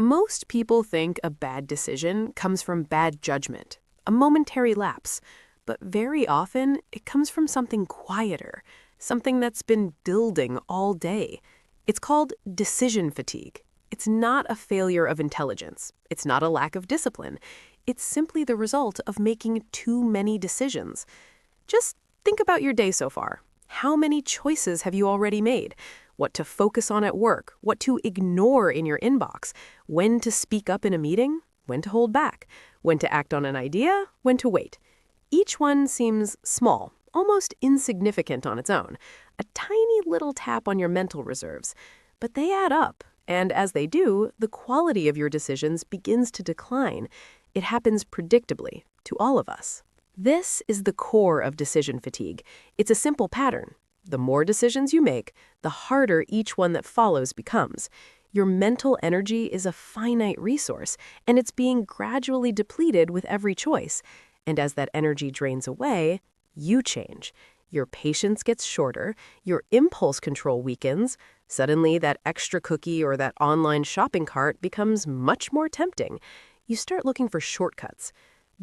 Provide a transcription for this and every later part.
Most people think a bad decision comes from bad judgment, a momentary lapse, but very often it comes from something quieter, something that's been building all day. It's called decision fatigue. It's not a failure of intelligence. It's not a lack of discipline. It's simply the result of making too many decisions. Just think about your day so far. How many choices have you already made? What to focus on at work, what to ignore in your inbox, when to speak up in a meeting, when to hold back, when to act on an idea, when to wait. Each one seems small, almost insignificant on its own, a tiny little tap on your mental reserves. But they add up, and as they do, the quality of your decisions begins to decline. It happens predictably to all of us. This is the core of decision fatigue. It's a simple pattern. The more decisions you make, the harder each one that follows becomes. Your mental energy is a finite resource, and it's being gradually depleted with every choice. And as that energy drains away, you change. Your patience gets shorter, your impulse control weakens. Suddenly, that extra cookie or that online shopping cart becomes much more tempting. You start looking for shortcuts.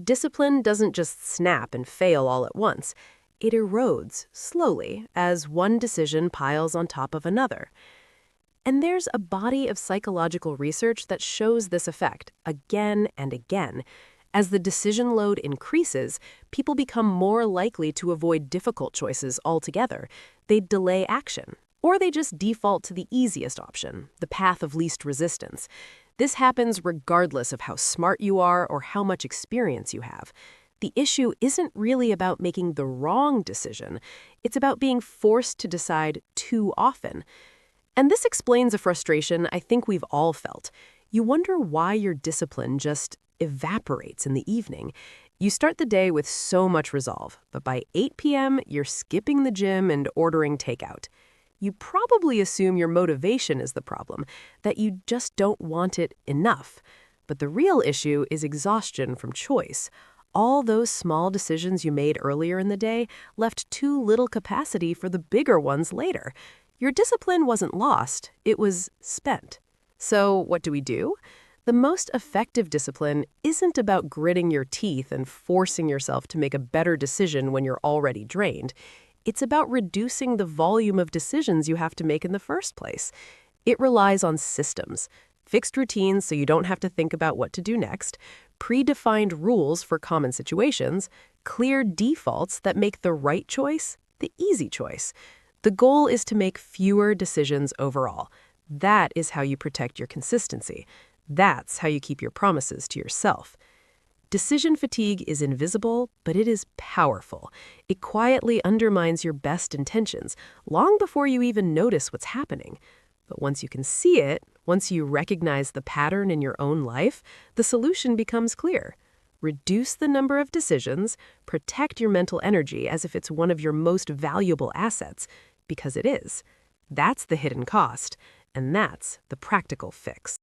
Discipline doesn't just snap and fail all at once. It erodes slowly as one decision piles on top of another. And there's a body of psychological research that shows this effect again and again. As the decision load increases, people become more likely to avoid difficult choices altogether. They delay action, or they just default to the easiest option, the path of least resistance. This happens regardless of how smart you are or how much experience you have. The issue isn't really about making the wrong decision. It's about being forced to decide too often. And this explains a frustration I think we've all felt. You wonder why your discipline just evaporates in the evening. You start the day with so much resolve, but by 8 p.m., you're skipping the gym and ordering takeout. You probably assume your motivation is the problem, that you just don't want it enough. But the real issue is exhaustion from choice. All those small decisions you made earlier in the day left too little capacity for the bigger ones later. Your discipline wasn't lost, it was spent. So what do we do? The most effective discipline isn't about gritting your teeth and forcing yourself to make a better decision when you're already drained. It's about reducing the volume of decisions you have to make in the first place. It relies on systems, fixed routines so you don't have to think about what to do next, predefined rules for common situations, clear defaults that make the right choice the easy choice. The goal is to make fewer decisions overall. That is how you protect your consistency. That's how you keep your promises to yourself. Decision fatigue is invisible, but it is powerful. It quietly undermines your best intentions, long before you even notice what's happening. But once you can see it, once you recognize the pattern in your own life, the solution becomes clear. Reduce the number of decisions, protect your mental energy as if it's one of your most valuable assets, because it is. That's the hidden cost, and that's the practical fix.